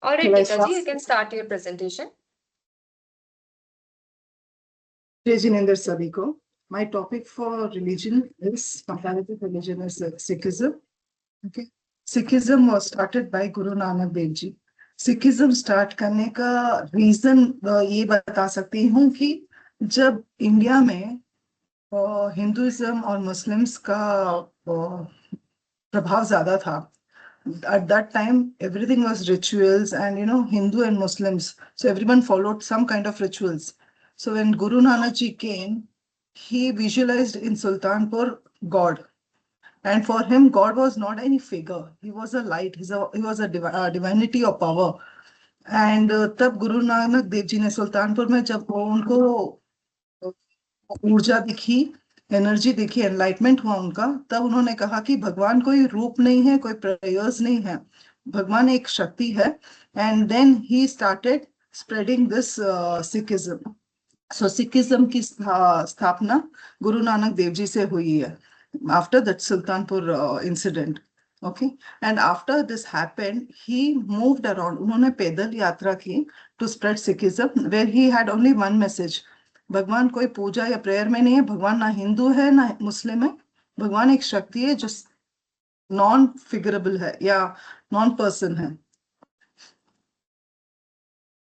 All right, Shall I Tika ji, you start? can start your presentation. जय जिनेंद्र सभी को. My topic for religion is comparative religion is Sikhism. Okay. Sikhism was started by Guru Nanak Dev Ji. Sikhism start करने का reason ये बता सकती हूँ कि जब इंडिया में हिंदुइज्म और मुस्लिम्स का प्रभाव ज्यादा था. At that time, everything was rituals, and Hindu and Muslims, so everyone followed some kind of rituals. So when Guru Nanak Ji came, he visualized in Sultanpur God, and for him, God was not any figure. He was a light. He was a divinity of power. And तब गुरु नानक देव जी ने सुल्तानपुर में जब उनको ऊर्जा दिखी, energy दिखी, enlightenment हुआ उनका, तब उन्होंने कहा कि भगवान कोई रूप नहीं है, कोई प्रयास नहीं है, भगवान एक शक्ति है. And then he started spreading this Sikhism. So Sikhism की स्थापना गुरु नानक देव जी से हुई है after that Sultanpur incident. Okay, and after this happened, he moved around. उन्होंने पैदल यात्रा की to spread Sikhism, where he had only one message. भगवान कोई पूजा या प्रेयर में नहीं है, भगवान ना हिंदू है ना मुस्लिम है, भगवान एक शक्ति है जो नॉन फिगरेबल है या नॉन पर्सन है.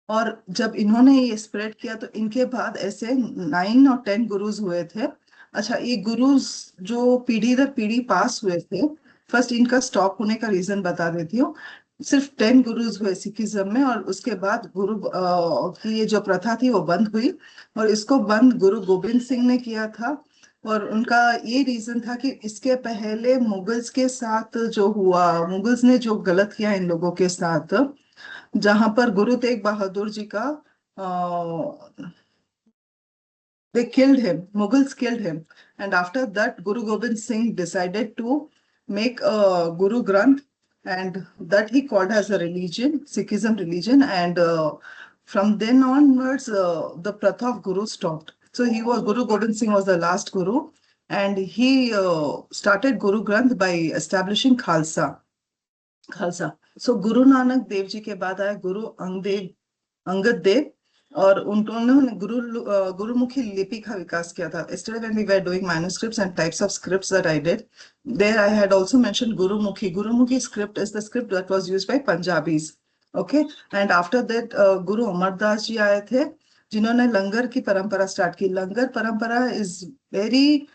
और जब इन्होंने ये स्प्रेड किया तो इनके बाद ऐसे 9 और 10 गुरुज हुए थे. अच्छा, ये गुरुज जो पीढ़ी दर पीढ़ी पास हुए थे, फर्स्ट इनका स्टॉप होने का रीजन बता देती हूँ. सिर्फ 10 गुरुज हुए सिखिज्म में, और उसके बाद गुरु की ये जो प्रथा थी वो बंद हुई, और इसको बंद गुरु गोविंद सिंह ने किया था. और उनका ये रीजन था कि इसके पहले मुगल्स के साथ जो हुआ, मुगल्स ने जो गलत किया इन लोगों के साथ, जहां पर गुरु तेग बहादुर जी का they killed him, Mughals killed him, and after that Guru Gobind Singh decided to make a Guru Granth, and that he called as a religion, Sikhism religion, and from then onwards the pratha of Guru stopped. So Guru Gobind Singh was the last Guru, and he started Guru Granth by establishing Khalsa. So Guru Nanak Dev Ji के बाद आया गुरु अंगद देव, और उन्होंने गुरुमुखी लिपि का विकास किया था. Yesterday when we were doing manuscripts and types of scripts that I did, there I had also mentioned Gurumukhi. Gurumukhi script is the script that was used by Punjabis. Okay, and after that Guru Amardas ji आए थे, जिन्होंने लंगर की परंपरा start की. लंगर परंपरा is very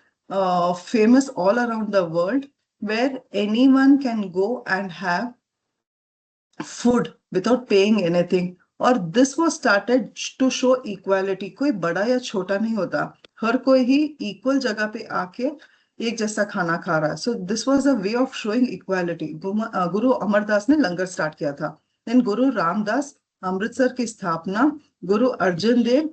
famous all around the world, where anyone can go and have food without paying anything. और this was started to show equality. कोई बड़ा या छोटा नहीं होता, हर कोई ही इक्वल जगह पे आके एक जैसा खाना खा रहा है. So this was a way of showing equality. गुरु अमरदास ने लंगर स्टार्ट किया था. देन गुरु रामदास, अमृतसर की स्थापना. गुरु अर्जुन देव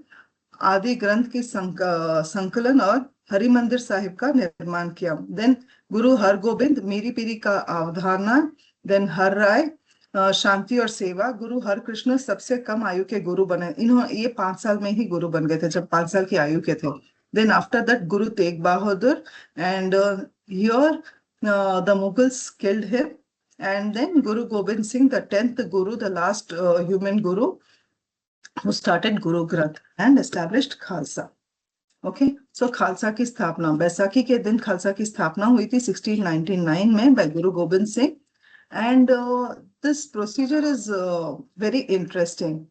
आदि ग्रंथ के संकलन और हरिमंदिर साहिब का निर्माण किया. देन गुरु हरगोबिंद, मीरी पीरी का अवधारणा. देन हर राय, शांति और सेवा. गुरु हरकृष्ण सबसे कम आयु के गुरु बने. इन्होंने ये 5 साल में ही गुरु बन गए थे, जब 5 साल की आयु के थे. Then after that Guru Tegh Bahadur, and here the Mughals killed him. And then Guru Gobind Singh, the 10th Guru, the last human Guru, who started Guru Granth and established Khalsa. Okay, so Khalsa की स्थापना, बैसाखी के दिन खालसा की स्थापना हुई थी 1699 में by Guru Gobind Singh. And this procedure is very interesting.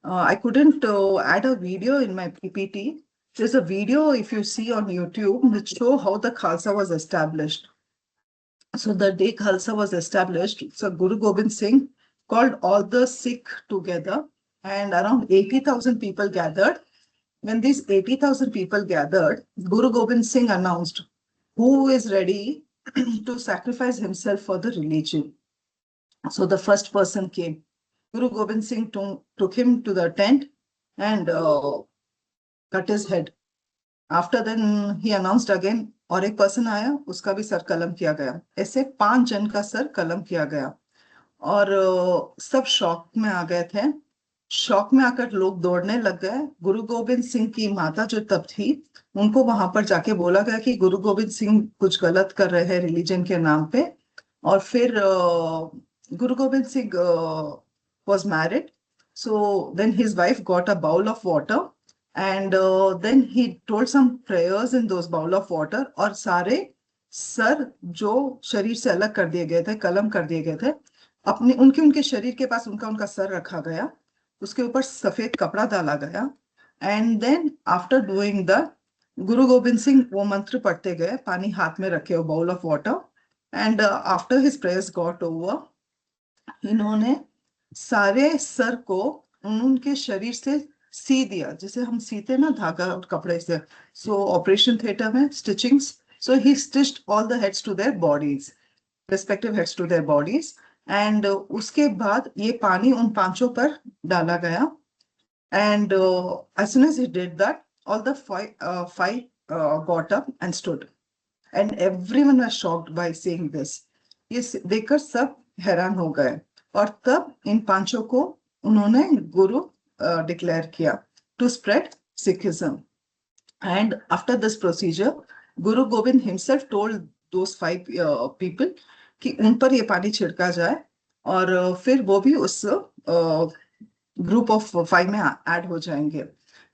I couldn't add a video in my PPT. There's a video, if you see on YouTube, which show how the Khalsa was established. So the day Khalsa was established, so Guru Gobind Singh called all the Sikh together, and around 80,000 people gathered. When these 80,000 people gathered, Guru Gobind Singh announced who is ready to sacrifice himself for the religion. So the first person came. Guru Gobind Singh took him to the tent and cut his head. After then he announced again, और एक person आया, उसका भी sir कलम किया गया. ऐसे 5 जन का सर कलम किया गया, और सब शॉक में आ गए थे. शॉक में आकर लोग दौड़ने लग गए. गुरु गोविंद सिंह की माता जो तब थी, उनको वहां पर जाके बोला गया कि गुरु गोविंद सिंह कुछ गलत कर रहे हैं रिलीजन के नाम पे. और फिर गुरु Gobind Singh was married. So then his wife got a bowl of water, and then he told some prayers in those bowl of water, और सारे सर जो शरीर से अलग कर दिए गए थे, कलम कर दिए गए थे, अपने उनके उनके शरीर के पास उनका उनका सर रखा गया, उसके ऊपर सफेद कपड़ा डाला गया, and then after doing the Guru Gobind Singh वो मंत्र पढ़ते गए, पानी हाथ में रखे, वो bowl of water, and after his prayers got over, इन्होंने सारे सर को उनके शरीर से सी दिया, जैसे हम सीते ना धागा और कपड़े से. सो ऑपरेशन थिएटर में stitchings, so he stitched all the heads to their bodies, respective heads to their bodies, and उसके बाद ये पानी उन पांचों पर डाला गया. And as soon as he did that, all the five got up and stood. And everyone was shocked by seeing this. ये देखकर सब हैरान हो गए, और तब इन पांचों को उन्होंने गुरु डिक्लेयर किया to spread Sikhism. And after this procedure, Guru Gobind himself told those five people कि उन पर ये पानी छिड़का जाए, और फिर वो भी उस ग्रुप ऑफ 5 में ऐड हो जाएंगे.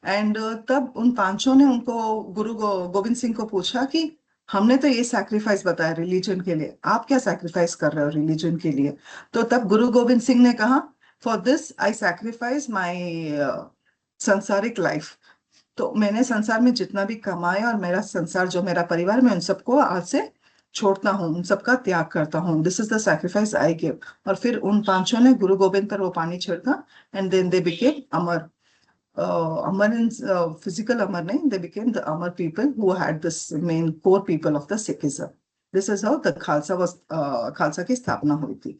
एंड तब उन पांचों ने उनको गुरु गोविंद सिंह को पूछा कि हमने तो ये सैक्रिफाइस बताया रिलीजन के लिए, आप क्या सैक्रिफाइस कर रहे हो रिलीजन के लिए? तो तब गुरु गोविंद सिंह ने कहा, for this I sacrifice my संसारिक लाइफ. तो मैंने संसार में जितना भी कमाया, और मेरा संसार जो मेरा परिवार, मैं उन सबको आज से छोड़ता हूँ, उन सबका त्याग करता हूँ. This is the sacrifice I give. और फिर उन पांचों ने गुरु गोविंद पर वो पानी छिड़का, एंड देन दे बिकेम अमर. Amar in physical Amar nahi, they became the Amar people who had this main core people of the Sikhism. This is how the Khalsa was, Khalsa ki sthapna hui thi.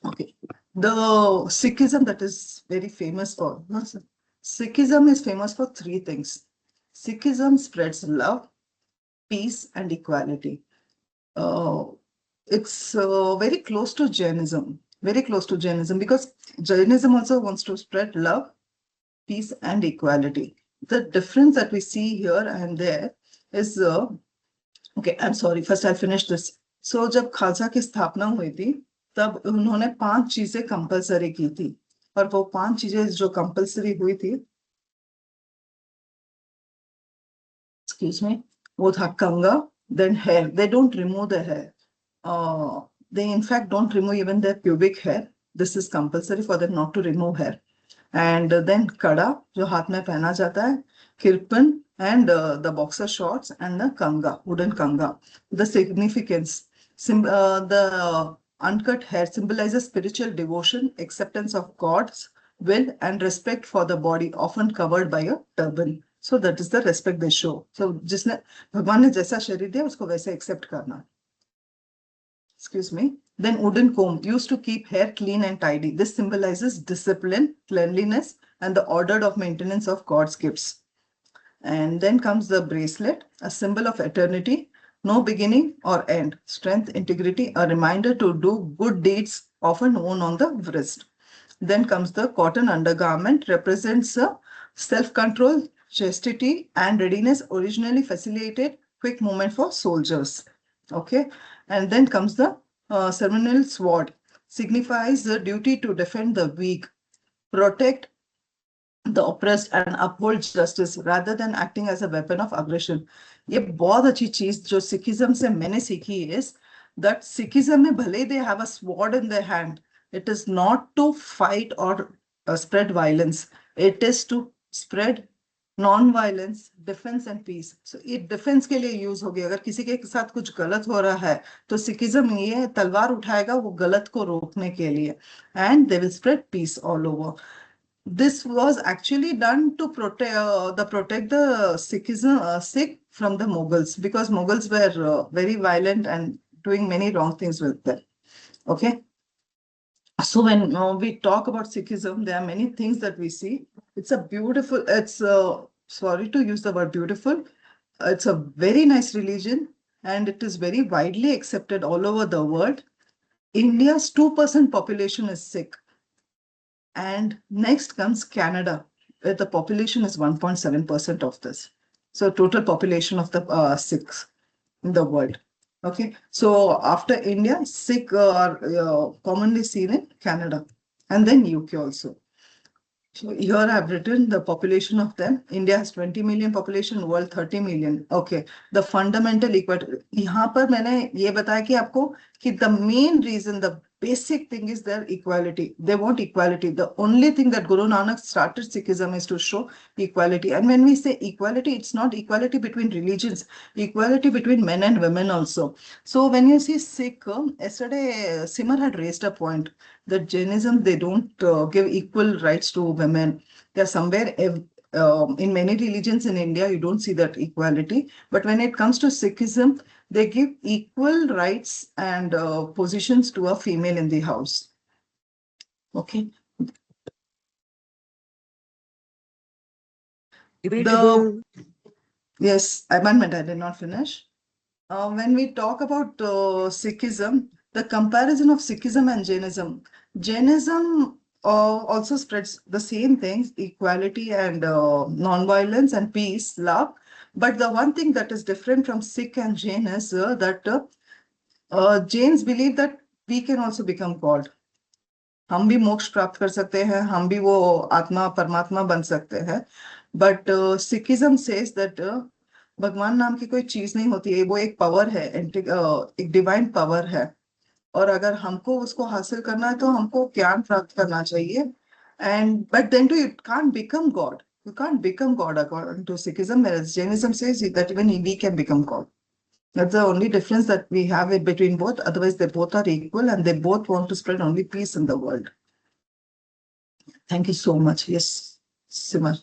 Okay. The Sikhism that is very famous for, Sikhism is famous for three things. Sikhism spreads love, peace, and equality. It's very close to Jainism, because Jainism also wants to spread love, peace, and equality. The difference that we see here and there is, okay, I'm sorry, first I'll finish this. So जब खालसा की स्थापना हुई थी, तब उन्होंने 5 चीजें compulsory की थी, और वो 5 चीजें जो कंपलसरी हुई थी, excuse me, वो था कंगा, then hair. They don't remove the hair. They in fact don't remove even their pubic hair. This is compulsory for them not to remove hair. And then kada, जो हाथ में पहना जाता है, kirpan, and the boxer shorts, and the kanga, wooden kanga. The significance, the uncut hair symbolizes spiritual devotion, acceptance of God's will, and respect for the body, often covered by a turban. So that is the respect they show. So जिसने भगवान ने जैसा शरीर दिया उसको वैसे accept करना. Excuse me. Then wooden comb, used to keep hair clean and tidy. This symbolizes discipline, cleanliness, and the ordered of maintenance of God's gifts. And then comes the bracelet, a symbol of eternity, no beginning or end, strength, integrity, a reminder to do good deeds, often worn on the wrist. Then comes the cotton undergarment, represents a self-control, chastity, and readiness, originally facilitated quick movement for soldiers. Okay. And then comes the ceremonial sword, signifies the duty to defend the weak, protect the oppressed, and uphold justice rather than acting as a weapon of aggression. ये बहुत अच्छी चीज जो Sikhism से मैंने सीखी is that Sikhism में भले they have a sword in their hand, it is not to fight or spread violence. It is to spread non-violence, defense and peace. So ये defense के लिए use होगी. अगर किसी के साथ कुछ गलत हो रहा है, तो सिखिज्म ये तलवार उठाएगा वो गलत को रोकने के लिए. And they will spread peace all over. This was actually done to protect the Sikhism, Sikh from the Mughals, because Mughals were very violent and doing many wrong things with them. Okay. So when we talk about Sikhism, there are many things that we see. It's a beautiful, it's sorry to use the word beautiful. It's a very nice religion, and it is very widely accepted all over the world. India's 2% population is Sikh. And next comes Canada, where the population is 1.7% of this. So total population of the Sikhs in the world. Okay. So after India, Sikh are commonly seen in Canada. and then UK also. So here I've written the population of them. India has 20 million population, world 30 million. Okay. The fundamental equality. यहाँ पर मैंने ये बताया कि आपको कि the main reason, the basic thing is their equality. They want equality. The only thing that Guru Nanak started Sikhism is to show equality. And when we say equality, it's not equality between religions, equality between men and women also. So when you see Sikh, yesterday Simar had raised a point that Jainism, they don't give equal rights to women. They're somewhere in many religions in India, you don't see that equality. But when it comes to Sikhism, they give equal rights and positions to a female in the house. Okay. Debatable. Yes, amendment, I did not finish. When we talk about Sikhism, the comparison of Sikhism and Jainism also spreads the same things, equality and non-violence and peace, love. But the one thing that is different from Sikh and Jain is that Jains believe that we can also become God. हम भी मोक्ष प्राप्त कर सकते हैं, हम भी वो आत्मा परमात्मा बन सकते हैं. बट सिखिज्म सेज दैट भगवान नाम की कोई चीज नहीं होती है, वो एक पावर है, एक डिवाइन पावर है. और अगर हमको उसको हासिल करना है तो हमको ज्ञान प्राप्त करना चाहिए. And but then too you can't become God. You can't become God according to Sikhism, whereas Jainism says that even we can become God. That's the only difference that we have between both. Otherwise, they both are equal and they both want to spread only peace in the world. Thank you so much. Yes, Simar.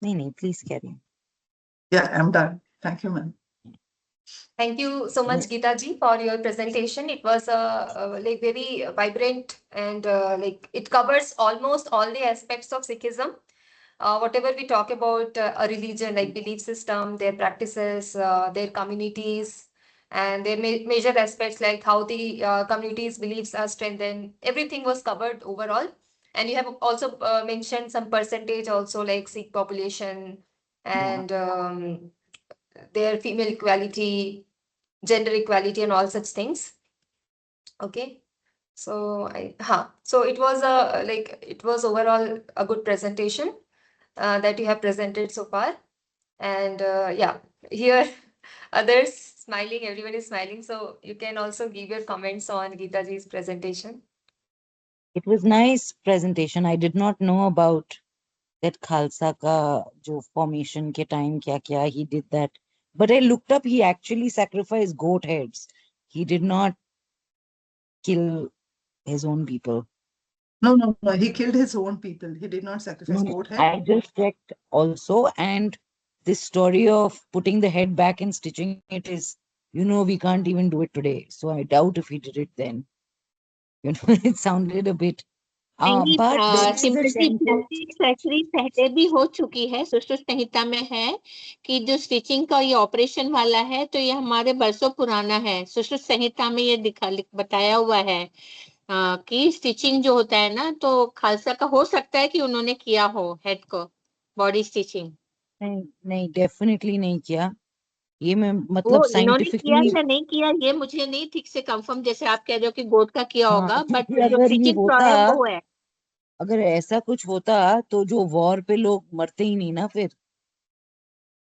No, please carry on. Yeah, I'm done. Thank you, ma'am. Thank you so much, Geeta ji, for your presentation. It was like very vibrant and like it covers almost all the aspects of Sikhism. Whatever we talk about a religion, like belief system, their practices, their communities, and their major aspects like how the community's beliefs are strengthened. Everything was covered overall. And you have also mentioned some percentage also like Sikh population and their female equality, gender equality, and all such things. Okay. So so it was it was overall a good presentation that you have presented so far. And yeah, here others smiling, everyone is smiling. So you can also give your comments on Geeta ji's presentation. It was nice presentation. I did not know about that Khalsa ka jo formation ke time kya he did that. But I looked up, he actually sacrificed goat heads. He did not kill his own people. No. He killed his own people. He did not sacrifice goat head. I just checked also, and this story of putting the head back and stitching it is, we can't even do it today. So I doubt if he did it then. It sounded a bit. But there is a सिंपलिटी temple. Actually पहले भी हो चुकी है, सुश्रुत संहिता में है कि जो stitching का ये ऑपरेशन वाला है तो ये हमारे बरसों पुराना है. सुश्रुत संहिता में ये बताया हुआ है कि स्टिचिंग जो होता है ना, तो खालसा का हो सकता है कि उन्होंने किया हो हेड को बॉडी स्टिचिंग. नहीं डेफिनेटली नहीं किया ये. मैं मतलब इन्होंने साइंटिफिकली किया या नहीं किया ये मुझे नहीं ठीक से कंफर्म, जैसे आप कह रहे हो कि गोद का किया होगा, बट जो अगर ये स्टिचिंग होता, है वो है. अगर ऐसा कुछ होता तो जो वॉर पे लोग मरते ही नहीं ना, फिर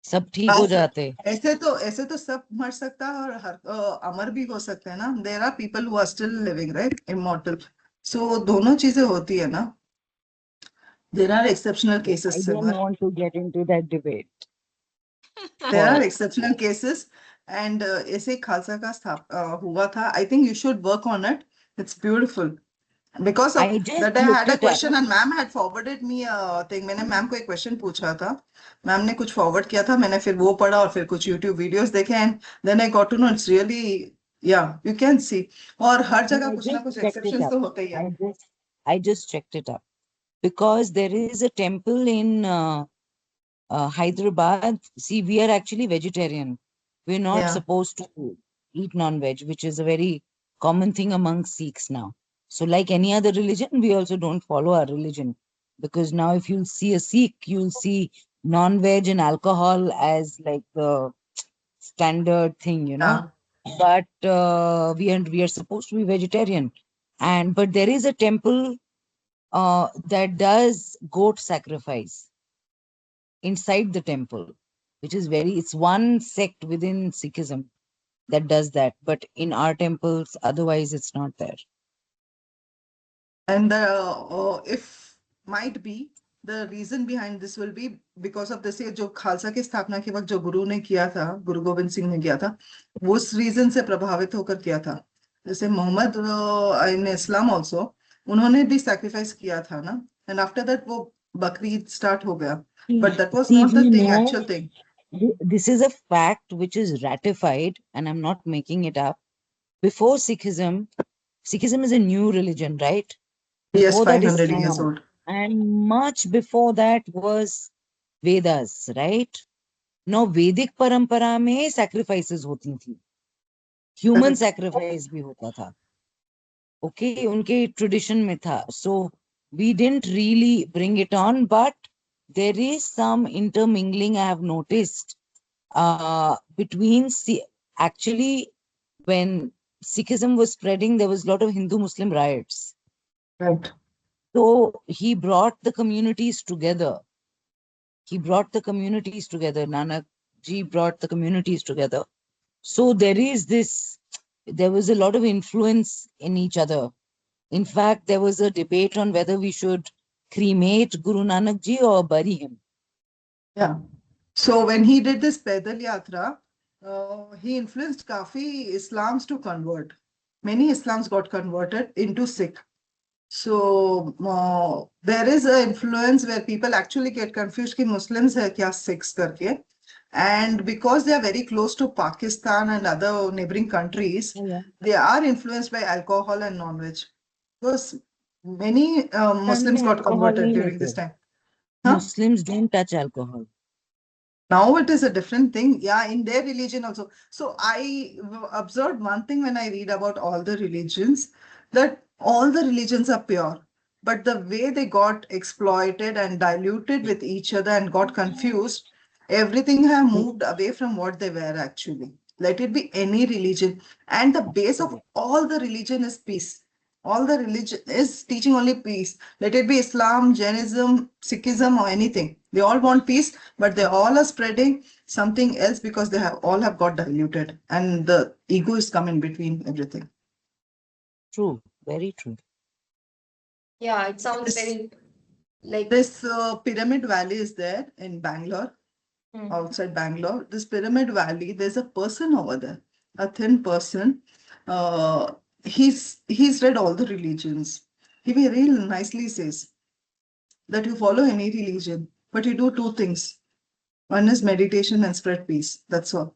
सब ठीक हो जाते. ऐसे तो सब मर सकता है और अमर भी हो सकते हैं ना. There are people who are still living, right, immortal. So दोनों चीजें होती है ना. There are exceptional cases. I don't want to get into that debate. There are exceptional cases, and ऐसे खालसा का हुआ था. I think you should work on it. It's beautiful. Because of that, I had a question and ma'am had forwarded me a thing. मैंने ma'am को एक question पूछा था, ma'am ने कुछ फॉरवर्ड किया था, मैंने फिर वो पढ़ा और फिर कुछ YouTube वीडियोस देखे, and then I got to know it's really, yeah, you can see. और हर जगह कुछ ना कुछ exceptions तो होते ही हैं. I just checked it up because there is a temple in Hyderabad. See, we are actually vegetarian. We're not supposed to eat non-veg, which is a very common thing among Sikhs now. So like any other religion, we also don't follow our religion. Because now if you'll see a Sikh, you'll see non-veg and alcohol as like the standard thing, but we are supposed to be vegetarian. And but there is a temple that does goat sacrifice inside the temple, which is it's one sect within Sikhism that does that. But in our temples, otherwise, it's not there. And if might be the reason behind this will be because of this, ये जो खालसा की स्थापना के वक्त जो गुरु ने किया था, गुरु गोविंद सिंह ने किया था, वो उस रीजन से प्रभावित होकर किया था. जैसे मोहम्मद इन इस्लाम ऑल्सो उन्होंने भी सैक्रिफाइस किया था ना, एंड आफ्टर दैट वो बकरीद स्टार्ट हो गया, but that was See, not the we thing, know actual thing. this is a fact which is ratified, and I'm not making it up. Before Sikhism is a new religion, right? Yes, Before that, 500 years Islam, old. and much before that was Vedas, right? Now, Vedic parampara में sacrifices होती थी, human Correct. sacrifice भी होता था. Okay, उनके tradition में था. So we didn't really bring it on, but there is some intermingling I have noticed between actually when Sikhism was spreading, there was a lot of Hindu-Muslim riots. Right. So he brought the communities together. Nanak ji brought the communities together. So there was a lot of influence in each other. In fact, there was a debate on whether we should cremate Guru Nanak ji or bury him. Yeah. So when he did this Paidal Yatra, he influenced kafi Islams to convert. Many Islams got converted into Sikh. So there is an influence where people actually get confused कि Muslims है क्या Sikhs करके. And because they are very close to Pakistan and other neighboring countries, they are influenced by alcohol and non-veg. Because many Muslims got converted during this time. Huh? Muslims don't touch alcohol. Now it is a different thing. Yeah, in their religion also. So I observed one thing when I read about all the religions, that all the religions are pure, but the way they got exploited and diluted with each other and got confused, everything have moved away from what they were actually. Let it be any religion. And the base of all the religion is peace. All the religion is teaching only peace. Let it be Islam, Jainism, Sikhism, or anything. They all want peace, but they all are spreading something else because they all have got diluted, and the ego is come in between everything. True, very true. Yeah, it sounds very like This Pyramid Valley is there in Bangalore, Hmm. outside Bangalore. This Pyramid Valley, there's a person over there, a thin person. He's read all the religions. He very nicely says that you follow any religion, but you do two things. One is meditation and spread peace. That's all.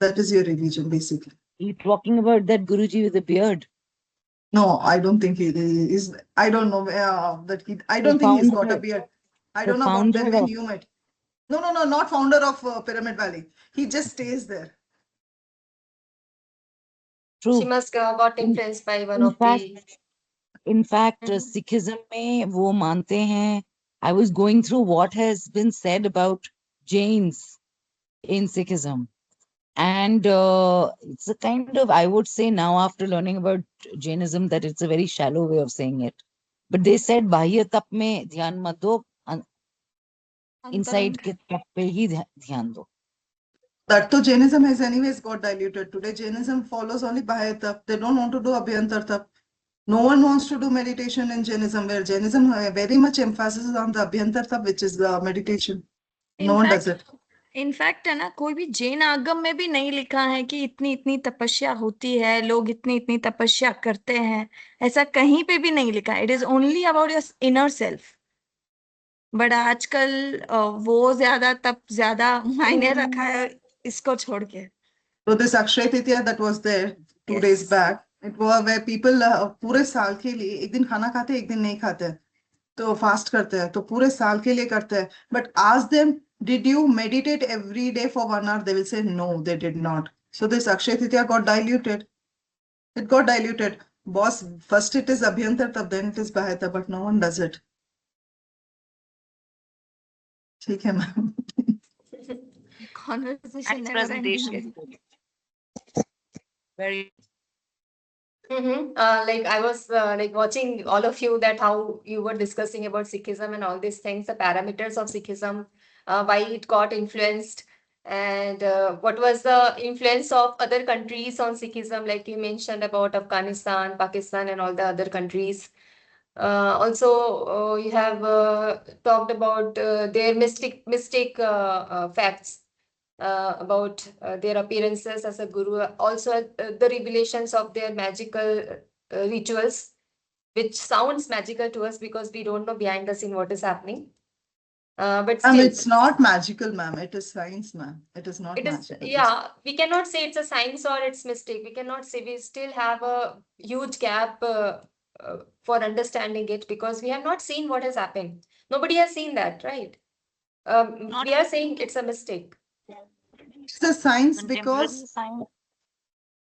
That is your religion, basically. You're talking about that Guruji with the beard. No, I don't think he is. I don't know that he. I don't think he's got a beard. I don't know about when you met. No, not founder of Pyramid Valley. He just stays there. True. she must got influenced by one in of fact, the. In fact, Mhm. Sikhism में वो मानते हैं. I was going through what has been said about Jains in Sikhism. And it's a kind of, I would say now after learning about Jainism, that it's a very shallow way of saying it. But they said, Bahya tap mein dhyan mat do, inside ke tap pe hi dhyan do. That to Jainism has anyways got diluted. Today, Jainism follows only Bahaya Tap. They don't want to do Abhyantar Tap. No one wants to do meditation in Jainism, where Jainism very much emphasis on the Abhyantar Tap, which is the meditation. No one does it. In fact है ना, कोई भी जैन आगम में भी नहीं लिखा है कि इतनी इतनी तपस्या होती है, लोग इतनी इतनी तपस्या करते हैं, ऐसा कहीं पे भी नहीं लिखा है. It is only about your inner self. But आजकल वो ज्यादा तप ज्यादा मायने रखा है इसको छोड़ के. So this Akshay Tritiya that was there 2 days Yes. back, it was where people पूरे साल के लिए एक दिन खाना खाते एक दिन नहीं खाते, तो फास्ट करते हैं, तो पूरे साल के लिए करते हैं. But ask them, did you meditate every day for 1 hour? They will say no, they did not. So this Akshay Tritiya got diluted. It got diluted. Boss, first it is Abhyantar Tap, then it is Bahaya, but no one does it. ठीक है ma'am. Conversation Nice never ending. presentation. Very. Like I was like watching all of you, that how you were discussing about Sikhism and all these things, the parameters of Sikhism, why it got influenced, and what was the influence of other countries on Sikhism, like you mentioned about Afghanistan, Pakistan, and all the other countries. Also, you have talked about their mystic facts about their appearances as a guru, also the revelations of their magical rituals, which sounds magical to us because we don't know behind the scene what is happening. But still, it's not magical, ma'am. It is science, ma'am. It is not it is, magical. yeah, we cannot say it's a science or it's mystic. We cannot say, we still have a huge gap for understanding it because we have not seen what has happened. Nobody has seen that, right? Not We are saying it's a mistake. It's a science contemporary because science.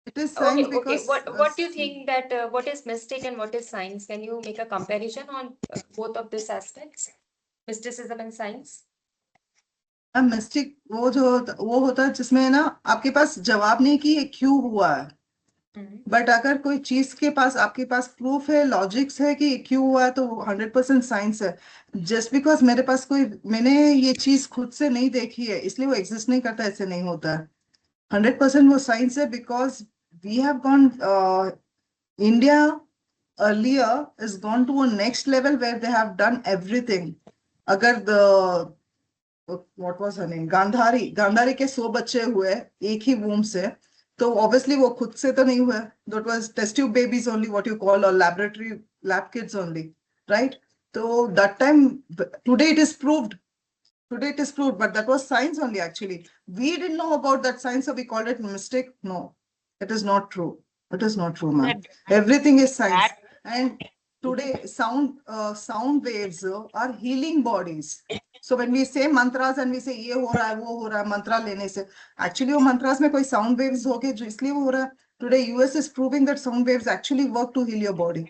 it is Okay, science okay. because What do you think that what is mystic and what is science? Can you make a comparison on both of these aspects, mysticism and science? Mistake वो होता है जिसमें ना आपके पास जवाब नहीं कि ये क्यों हुआ है, बट अगर कोई चीज के पास आपके पास प्रूफ है, लॉजिक्स है कि क्यों हुआ है, तो 100% साइंस है. जस्ट बिकॉज मेरे पास कोई, मैंने ये चीज खुद से नहीं देखी है इसलिए वो एग्जिस्ट नहीं करता, ऐसे नहीं होता है. 100% वो साइंस है because we have gone, India earlier has gone to a next level where they have done everything. अगर what was her name, Gandhari के 100 बच्चे हुए एक ही वूम से, तो obviously वो खुद से तो नहीं हुआ. That was test tube babies only, what you call, or laboratory lab kids only, right? So that time, today it is proved. Today it is proved, but that was science only actually. We didn't know about that science, so we called it mistake. No, it is not true. It is not true, ma'am. Everything is science. And today sound waves are healing bodies. So when we say mantras and we say ये हो रहा है वो हो रहा है मंत्रा लेने से, actually वो mantras में कोई sound waves हो गए जो इसलिए वो हो रहा है. Today US is proving that sound waves actually work to heal your body.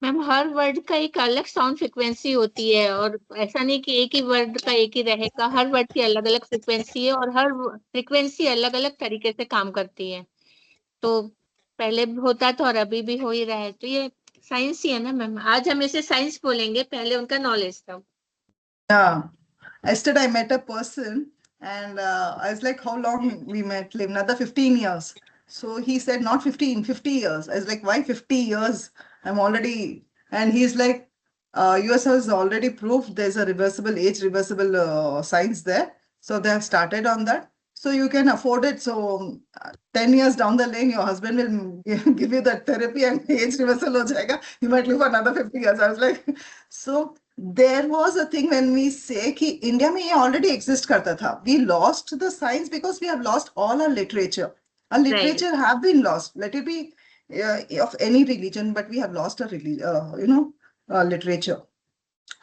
Ma'am her word का एक अलग साउंड फ्रिक्वेंसी होती है और ऐसा नहीं कि एक ही वर्ड का एक ही रहेगा, हर वर्ड की अलग अलग फ्रिक्वेंसी है और हर फ्रिक्वेंसी अलग अलग तरीके से काम करती है. तो पहले भी होता था और अभी भी हो ही रहा है, तो ये साइंस ही है ना मैम. आज हम इसे साइंस बोलेंगे, पहले उनका नॉलेज था. Yeah. Yesterday I met a person and I was like, how long we met? Like, another 15 years. So he said, not 15, 50 years. I was like, why 50 years? I'm already, and he's like, US has already proved there's a reversible age, reversible science there. So they have started on that. So you can afford it. So 10 years down the lane, your husband will give you that therapy and age reversal ho jayega. You might live for another 50 years. I was like, so there was a thing when we say कि India में ये already exist करता था. We lost the science because we have lost all our literature. Our literature have been lost. Let it be of any religion, but we have lost our literature.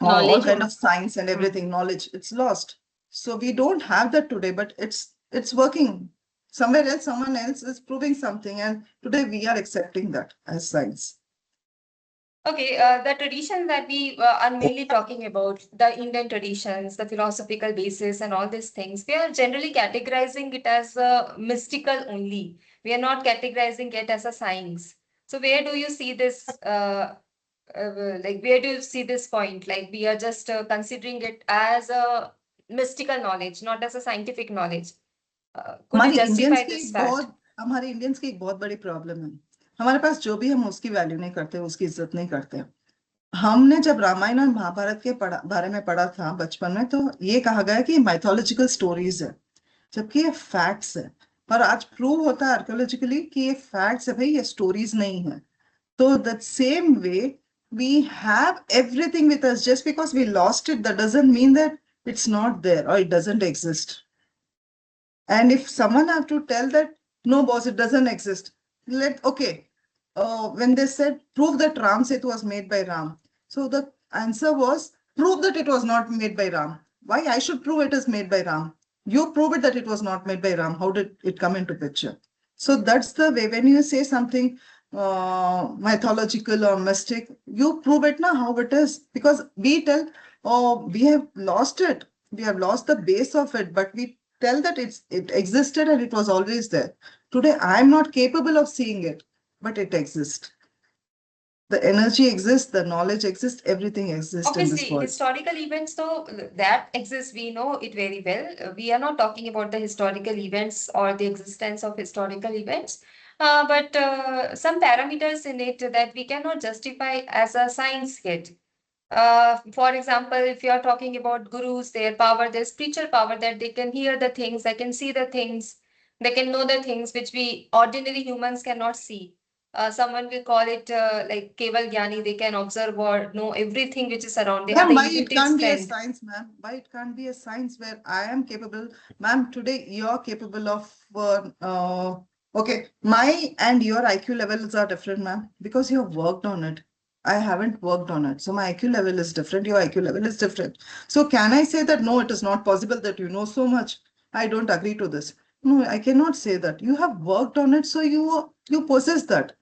All Knowledge. kind of science and everything, knowledge, it's lost. So we don't have that today, but it's working. Somewhere else, someone else is proving something, and today we are accepting that as science. Okay, the tradition that we are mainly talking about, the Indian traditions, the philosophical basis, and all these things, we are generally categorizing it as mystical only. We are not categorizing it as a science. So where do you see this? Like where do you see this point? Like we are just considering it as a mystical knowledge, not as a scientific knowledge. Could you justify this fact? हमारे Indians की एक बहुत बड़ी problem है. हमारे पास जो भी हम उसकी वैल्यू नहीं करते, उसकी इज्जत नहीं करते. हमने जब रामायण और महाभारत के बारे में पढ़ा था बचपन में, तो ये कहा गया कि माइथोलॉजिकल स्टोरीज है, जबकि ये फैक्ट्स है. पर आज प्रूव होता है आर्कियोलॉजिकली कि ये फैक्ट्स है भाई, ये स्टोरीज नहीं है. तो that same way we have everything with us. Just because we lost it, that doesn't mean that it's not there or it doesn't exist. And if someone have to tell that, no boss, it doesn't exist. When they said, prove that Ram Setu was made by Ram. So the answer was, prove that it was not made by Ram. Why I should prove it is made by Ram? You prove it that it was not made by Ram. How did it come into picture? So that's the way, when you say something mythological or mystic, you prove it now how it is. Because we tell, oh, we have lost it. We have lost the base of it, but we tell that it existed and it was always there. Today, I am not capable of seeing it, but it exists. The energy exists, the knowledge exists, everything exists in this Obviously, world. historical events, though, that exists, we know it very well. We are not talking about the historical events or the existence of historical events, but some parameters in it that we cannot justify as a science yet. For example, if you are talking about gurus, their power, their spiritual power, that they can hear the things, they can see the things, they can know the things which we ordinary humans cannot see. Someone will call it like Keval Gyani, they can observe or know everything which is around. They have Ma'am, the why it intuitive can't be a strength. science, ma'am? Why it can't be a science where I am capable? Ma'am, today you're capable of, okay, my and your IQ levels are different, ma'am, because you have worked on it. I haven't worked on it. So my IQ level is different. Your IQ level is different. So can I say that no, it is not possible that you know so much? I don't agree to this. No, I cannot say that. You have worked on it, so you possess that.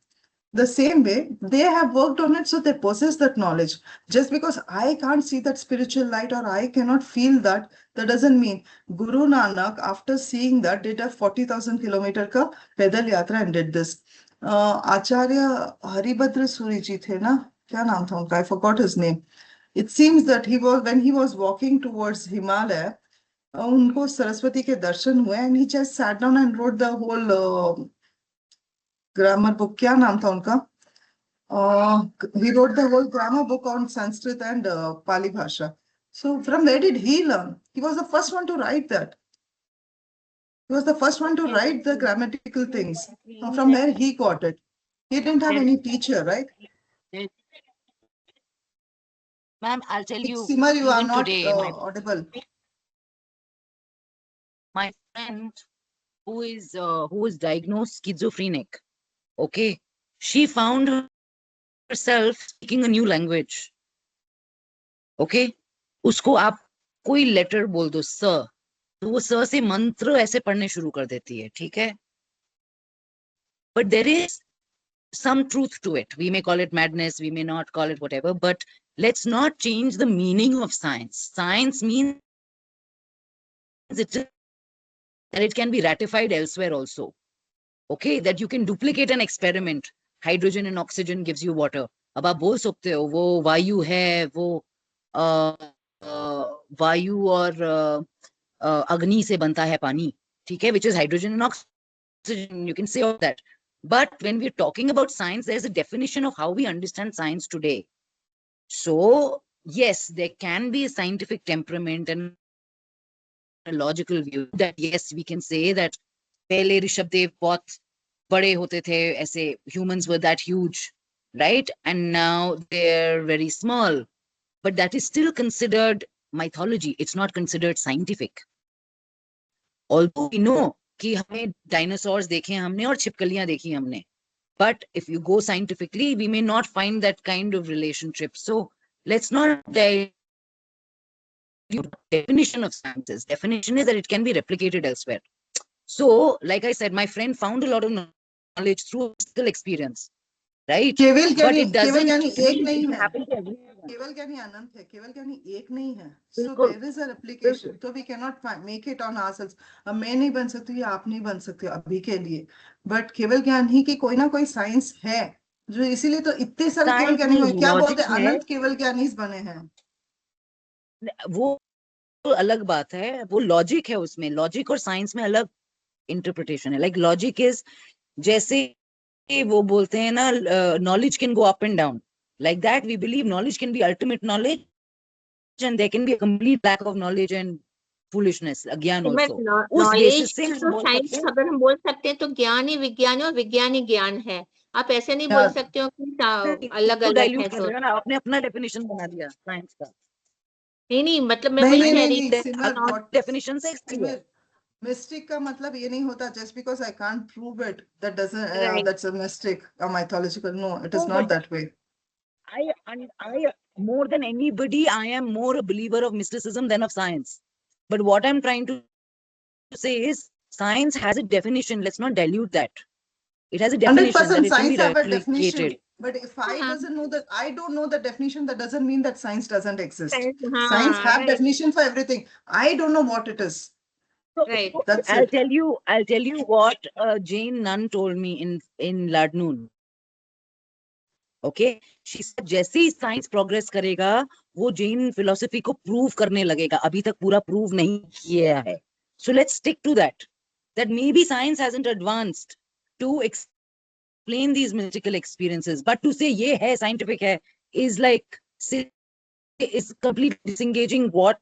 The same way, they have worked on it, so they possess that knowledge. Just because I can't see that spiritual light or I cannot feel that, that doesn't mean Guru Nanak, after seeing that, did a 40,000 kilometer ka pedal yatra and did this. Acharya Haribhadra Suri ji the na, kya naam tha unka? I forgot his name. It seems that when he was walking towards Himalaya, उनको सरस्वती के दर्शन हुए and he just sat down and wrote the whole grammar book. क्या नाम था उनका? He wrote the whole grammar book on Sanskrit and Pali Bhasha. So from where did he learn? He was the first one to write that. He was the first one to write the grammatical things. From where he got it? He didn't have any teacher, right? Ma'am, I'll tell you, Simar, you are even not today, audible. my friend who is diagnosed schizophrenic, okay, she found herself speaking a new language. Okay, उसको आप कोई letter बोल दो स, तो वो स से मंत्र ऐसे पढ़ने शुरू कर देती है, ठीक है? But there is some truth to it. We may call it madness, we may not call it whatever, but let's not change the meaning of science. Science means that it can be ratified elsewhere also. Okay, that you can duplicate an experiment. Hydrogen and oxygen gives you water. अब आप बोल सकते हो वो वायु है, वो वायु और अग्नि से बनता है पानी, ठीक है, which is hydrogen and oxygen. You can say all that. But when we're talking about science, there's a definition of how we understand science today. So, yes, there can be a scientific temperament and a logical view that, yes, we can say that पहले ऋषभदेव बहुत बड़े होते थे, ऐसे humans were that huge, right? And now they're very small. But that is still considered mythology. It's not considered scientific. Although we know कि हमें dinosaurs देखे हमने और छिपकलियां देखी हमने. But if you go scientifically, we may not find that kind of relationship. So let's not definition of science is. Definition is that it can be replicated elsewhere. So, like I said, my friend found a lot of knowledge through physical experience, right? केवल But ज्ञानी it doesn't एक mean नहीं it will है. happen to everyone. केवल ज्ञानी अनंत है, केवल ज्ञानी एक नहीं है. So बिल्कुल, there is a replication. So we cannot make it on ourselves. अब मैं नहीं बन सकती या आप नहीं बन सकते अभी के लिए. But केवल ज्ञान ही की कोई ना कोई साइंस है जो इसीलिए तो इतने सारे केवल Science ज्ञानी हुए. में क्या logic बोलते हैं? है, अनंत केवल ज्ञानी बने हैं. वो अलग बात है, वो लॉजिक है उसमें. लॉजिक और साइंस में अलग इंटरप्रिटेशन है. लाइक लॉजिक इज जैसे वो बोलते हैं ना, knowledge can go up and down. Like that, we believe knowledge can be ultimate knowledge, and there can be a complete lack of knowledge and foolishness, अज्ञान also. उस knowledge basis से हम तो बोल साइंस सकते हैं. अगर हम बोल सकते हैं तो ज्ञान ही विज्ञान है और विज्ञान ही ज्ञान है. आप ऐसे नहीं बोल Yeah. सकते हो कि अलग तो अलग dilute है. कर तो रहे हो ना, आपने अपना definition बना दिया साइंस का. नहीं मतलब मैं नहीं वही नहीं कह नहीं रही नहीं सिमर हूँ. what definition से clear. सिमर Mystic का मतलब ये नहीं होता just because I can't prove it that doesn't Right. that's a mystic or mythological. No, it is No, not but that way. I more than anybody, I am more a believer of mysticism than of science. But what I'm trying to say is science has a definition. Let's not dilute that. It has a definition that 100% it can be science have a definition. replicated. But if I हाँ. doesn't know that, I don't know the definition, that doesn't mean that science doesn't exist. हाँ, Science have right. definition for everything. I don't know what it is. Right. That's I'll it. tell you what a Jain nun told me in Ladnoon. Okay, she said जैसे ही science progress करेगा वो Jain philosophy को prove करने लगेगा, अभी तक पूरा prove नहीं किया है. So let's stick to that. That maybe science hasn't advanced to explain these mystical experiences, but to say ये है scientific है is like is completely disengaging what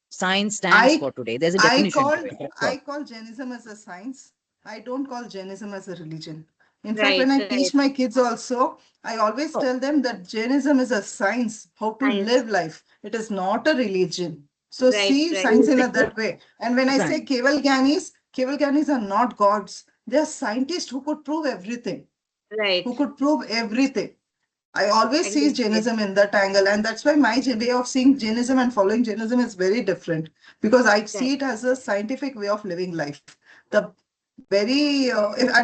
science stands for today. There's a definition to it. That's all. I call Jainism as a science. I don't call Jainism as a religion. In fact, Right, when I right. teach my kids also, I always Oh. tell them that Jainism is a science, how to Science. live life. It is not a religion. So Right, see right. science in that way. And when I say Science. Keval Gyanis are not gods. They are scientists who could prove everything. Right. Who could prove everything. I always see Exactly. Jainism in that angle, and that's why my way of seeing Jainism and following Jainism is very different, because I see it as a scientific way of living life. The very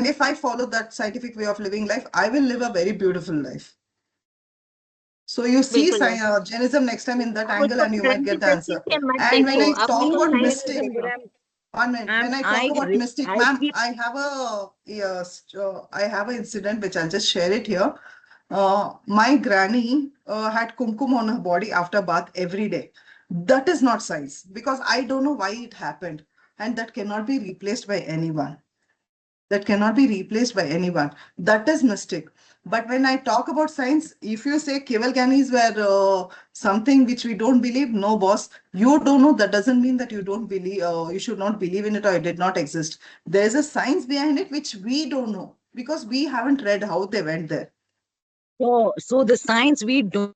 if I follow that scientific way of living life, I will live a very beautiful life. So you see बिल्कुल Jainism next time in that अब angle, उसको and you might धर्म की get the दृष्टि answer. से मत And when देखो, I अपनी talk about science mystic, Jainism, but 1 minute. When I talk about mystic, I ma'am, keep I have a yes, I have an incident which I'll just share it here. My granny had kumkum on her body after bath every day. That is not science, because I don't know why it happened, and that cannot be replaced by anyone. That cannot be replaced by anyone. That is mystic. But when I talk about science, if you say Keval Gyanis were something which we don't believe, no, boss, you don't know. That doesn't mean that you don't believe, you should not believe in it, or it did not exist. There's a science behind it which we don't know, because we haven't read how they went there. so the science we don't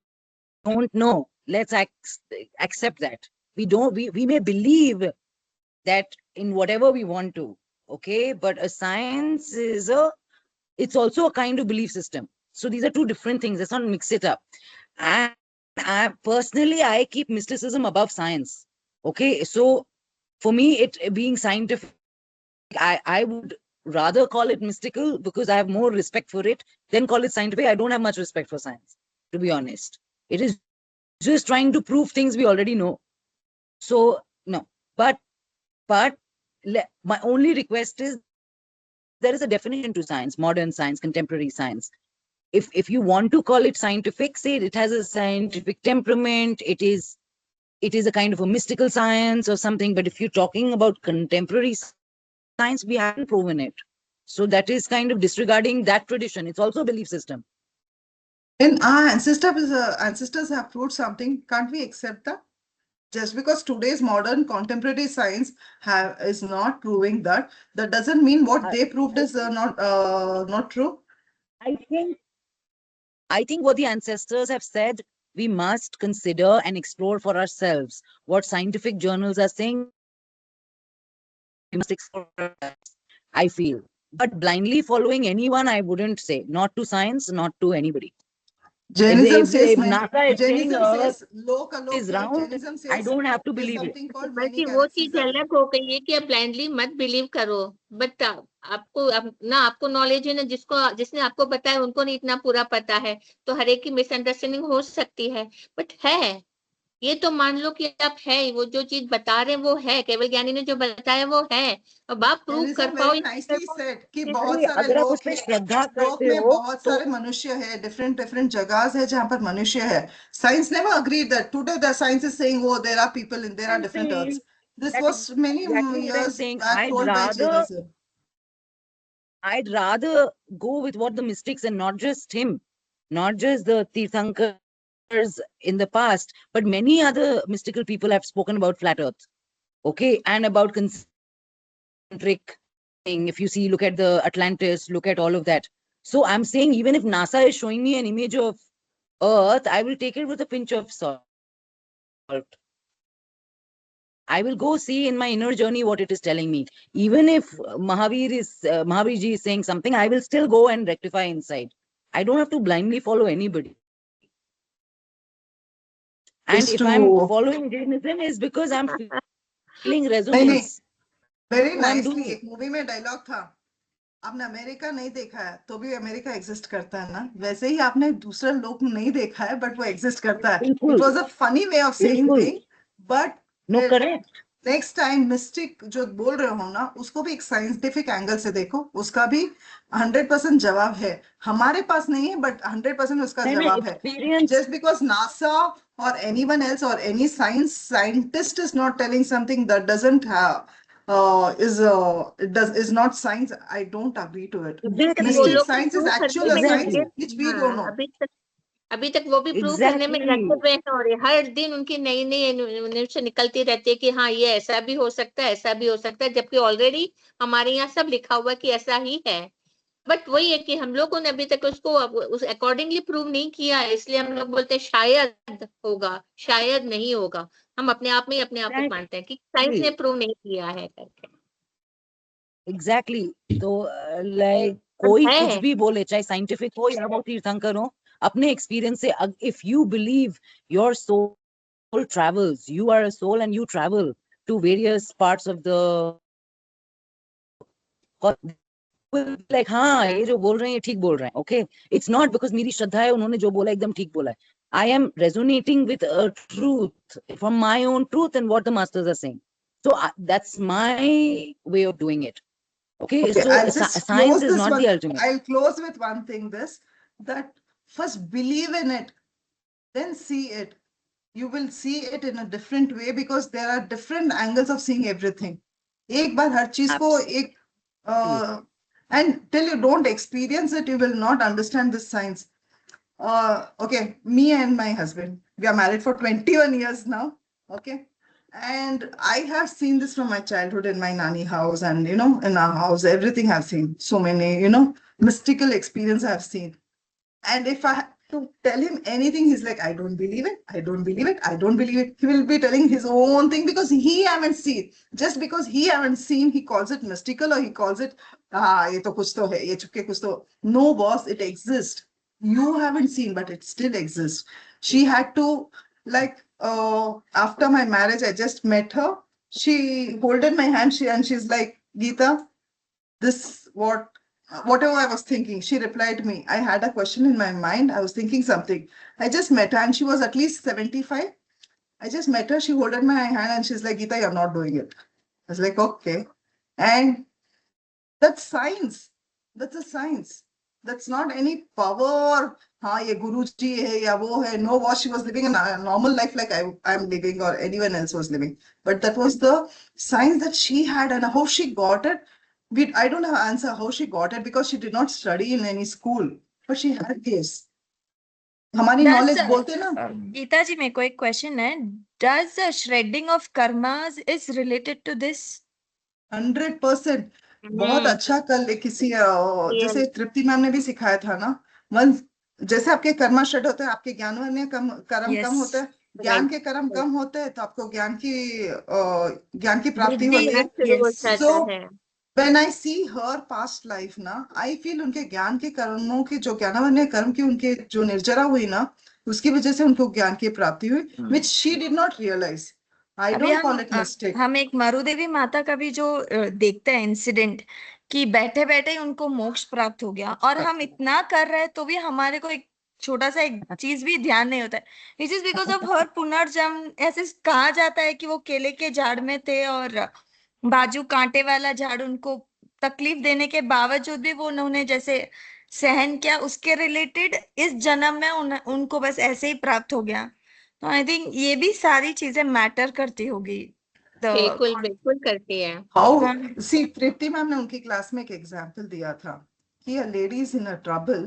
know. Let's accept that. We may believe that in whatever we want to, okay, but a science it's also a kind of belief system. So these are two different things. Let's not mix it up. And I personally, I keep mysticism above science. Okay, so for me, it being scientific, I would rather call it mystical because I have more respect for it than call it scientific. I don't have much respect for science, to be honest. It is just trying to prove things we already know. So no, but my only request is there is a definition to science, modern science, contemporary science. If you want to call it scientific, say it has a scientific temperament, it is a kind of a mystical science or something. But if you're talking about contemporary science, we haven't proven it. So that is kind of disregarding that tradition. It's also a belief system. And our ancestors have proved something. Can't we accept that? Just because today's modern contemporary science is not proving that, that doesn't mean what they proved is not true. I think what the ancestors have said, we must consider and explore for ourselves. What scientific journals are saying, we must explore for ourselves, I feel. But blindly following anyone, I wouldn't say. Not to science, not to anybody. Jainism If NASA is saying Jainism Earth says lok alok is round, Jainism I says don't have to there's believe it. something called many बल्कि वो galaxies चीज are there. अलग हो गई है कि आप blindly मत बिलीव करो, बट ना आपको नॉलेज है, ना जिसने आपको बताया उनको नहीं इतना पूरा पता है, तो हर एक की मिसअंडरस्टैंडिंग हो सकती है, बट है ये तो मान लो कि आप है, वो जो चीज बता रहे हैं वो है, केवल ज्ञानी ने जो बताया वो है, अब आप प्रूव कर Jainism पाओ very nicely said कि बहुत सारे अगर आप लोग उसमें हैं, श्रद्धा लोक करते में हो बहुत सारे मनुष्य है, different जगह है जहाँ पर मनुष्य है. Science never agreed that. Today the science is saying, oh, there are people and there are different earths. This that was many exactly what I'm years saying. back told by Jainism. I'd rather go with what the mystics, and not just him, not just the Tirthankars in the past, but many other mystical people have spoken about flat earth, okay, and about concentric thing. If you see, look at the Atlantis, look at all of that. So I'm saying, even if NASA is showing me an image of earth, I will take it with a pinch of salt. I will go see in my inner journey what it is telling me. Even if Mahavir ji is saying something, I will still go and rectify inside. I don't have to blindly follow anybody. And if I'm following Jainism, is because I'm feeling resonance. Very So I'm nicely, doing it. एक movie में dialogue था, आपने America नहीं देखा है तो भी America exist करता है ना, वैसे ही आपने दूसरा लोक नहीं देखा है बट वो एग्जिस्ट करता है. बिल्कुल. It was a funny way of saying बिल्कुल. thing, but No, correct. Next time mistake जो बोल रहे हो ना, उसको भी एक साइंटिफिक एंगल से देखो, उसका भी 100% जवाब है। हमारे पास नहीं है, बट 100% उसका नहीं जवाब है। Experience Just because NASA or anyone else or any scientist is not telling something that doesn't have is not science, I don't agree to it. तक वो एग्जैक्टली Mystic लोग भी science is प्रूव करने actual में science लगे, exactly which we don't हाँ, know. अभी तक वो भी प्रूव करने में लगे एग्जैक्टली हुए हैं, और हर दिन उनकी नई नई न्यूज निकलती रहती है कि हाँ ये ऐसा भी हो सकता है, ऐसा भी हो सकता है, जबकि ऑलरेडी हमारे यहाँ सब लिखा हुआ है कि ऐसा ही है। बट वही है कि हम लोगों ने अभी तक उसको उस अकॉर्डिंगली प्रूव नहीं किया है, इसलिए हम लोग बोलते हैं शायद होगा, शायद नहीं होगा। हम अपने आप में ही अपने आप को मानते हैं कि साइंस ने प्रूव नहीं किया है करके। एग्जैक्टली तो लाइक अब कोई है कुछ भी बोले, चाहे साइंटिफिक हो या वो तीर्थंकर हो, अपने एक्सपीरियंस से, if you believe your soul travels, you are a soul and you travel to various parts of the like हाँ ये जो बोल रहे हैं ये ठीक बोल रहे हैं, okay, it's not because मेरी श्रद्धा है, उन्होंने जो बोला एकदम ठीक बोला है. I am resonating with a truth from my own truth and what the masters are saying. So that's my way of doing it. Okay, Okay, so I'll just science close is this not one. the ultimate. I'll close with one thing, that first believe in it, then see it. You will see it in a different way because there are different angles of seeing everything. एक बार हर चीज को एक and till you don't experience it, you will not understand this science. Okay, me and my husband, we are married for 21 years now. Okay, and I have seen this from my childhood in my nanny house, and in our house, everything I've seen. So many, mystical experience I've seen. And if I have to tell him anything, he's like, I don't believe it. I don't believe it. I don't believe it. He will be telling his own thing because he haven't seen. Just because he haven't seen, he calls it mystical, or he calls it, ye to kuch to hai, ye chukke kuch to. No, boss, it exists. You haven't seen, but it still exists. She had to, like, after my marriage, I just met her. She holded my hand, and she's like, Geeta, this whatever I was thinking. She replied me. I had a question in my mind. I was thinking something. I just met her, and she was at least 75. I just met her. She holded my hand and she's like, Geeta, you're not doing it. I was like, okay. And that's science. That's a science. That's not any power. हाँ ये गुरुजी है या वो है. No, was she was living a normal life like I'm living or anyone else was living. But that was the science that she had, and how she got it. I don't have an answer how she got it because she did not study in any school, but she had this. हमारी Does knowledge बोलते ना. गीता जी, मेरे को एक question है. Does the shredding of karmas is related to this? 100%. बहुत अच्छा कल किसी जैसे तृप्ति मैम ने भी सिखाया था ना. वन, जैसे आपके कर्मा शेड होते हैं, आपके ज्ञान में कर्म Yes. कम होते हैं. ज्ञान के कर्म कम होते हैं तो आपको ज्ञान की प्राप्ति वृद्धि, होती है. शुरू हो yes. जाता So है। when I see her past life ना, I feel उनके ज्ञान के कर्मों के जो ज्ञानवन्य कर्म की उनके जो निर्जरा हुई ना, उसकी वजह से उनको ज्ञान की प्राप्ति हुई, which she did not realize. I अभी don't call it mistake. हम एक मरुदेवी माता का भी जो देखते हैं इंसिडेंट, कि बैठे बैठे ही उनको मोक्ष प्राप्त हो गया, और हम इतना कर रहे हैं तो भी हमारे को एक छोटा सा एक चीज भी ध्यान नहीं होता है. It is because of her पुनर्जन्म. ऐसे कहा जाता है कि वो केले के झाड़ में थे और बाजू कांटे वाला झाड़ उनको तकलीफ देने के बावजूद भी वो उन्होंने जैसे सहन किया, उसके रिलेटेड इस जन्म में उनको बस ऐसे ही प्राप्त हो गया. तो आई थिंक ये भी सारी चीजें मैटर करती होगी. बिल्कुल बिल्कुल करती है। How, see, Tripti मैम ने उनकी क्लास में एक एग्जाम्पल दिया था कि a lady is in a trouble.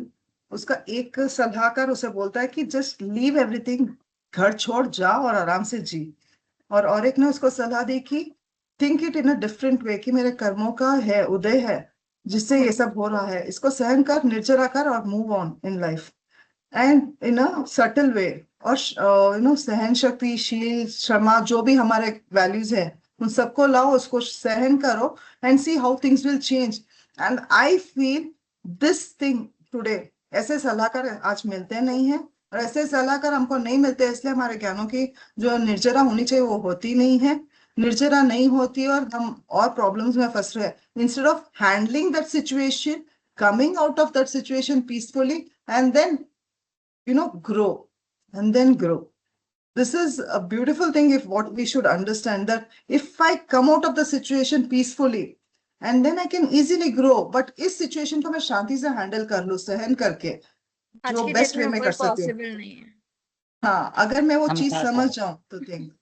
उसका एक सलाहकार उसे बोलता है कि जस्ट लीव एवरीथिंग, घर छोड़ जाओ और आराम से जी. और एक ने उसको सलाह दी कि think it in a different way, कि मेरे कर्मों का है उदय है जिससे ये सब हो रहा है. इसको सहन कर, निर्जरा कर और move on in life, and in a subtle way. और सहन शक्ति, शील, क्षमा, जो भी हमारे वैल्यूज है उन सबको लाओ, उसको सहन करो, and see how things will change. And I feel this thing today. ऐसे सलाहकार आज मिलते नहीं है, और ऐसे सलाहकार हमको नहीं मिलते, इसलिए हमारे ज्ञानों की जो निर्जरा होनी चाहिए वो होती नहीं है. निर्जरा नहीं होती और हम और प्रॉब्लम्स में फंस रहे हैं. Instead of handling that situation, coming out of that situation peacefully, and then grow, and then grow. this is a beautiful thing. If what we should understand that if I come out of the situation peacefully and then I can easily grow, but इस situation को मैं शांति से handle कर लूँ, सहन करके आज जो की best डेट में way में वो कर सकती हूँ. पॉसिबल नहीं है। हाँ, अगर मैं वो चीज समझा समझ था। जाऊं तो थिंक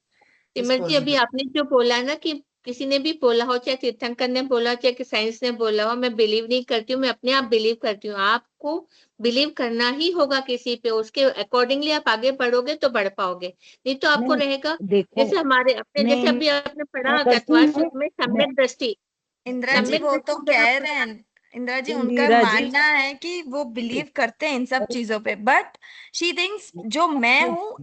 सिमर जी, अभी आपने जो बोला ना कि किसी ने भी बोला हो, चाहे तीर्थंकर ने बोला, चाहे कि साइंस ने बोला हो, मैं बिलीव नहीं करती हूँ, मैं अपने आप बिलीव करती हूँ। आपको बिलीव करना ही होगा किसी पे, उसके अकॉर्डिंगली आप आगे बढ़ोगे तो बढ़ पाओगे, नहीं तो आपको नहीं, रहेगा देखो, जैसे हमारे अपने नहीं, जैसे अभी आपने पढ़ा मैं करती गतवार हूँ, सूत्र में सम्यक दृष्टि, इंदिरा जी सम्यक वो तो दृष्टि कह जब रहे आप हैं, इंदिरा जी उनका इंदिरा जी, मानना है कि वो बिलीव करते हैं इन सब चीजों पे, बट शी थिंक्स जो मैं हूँ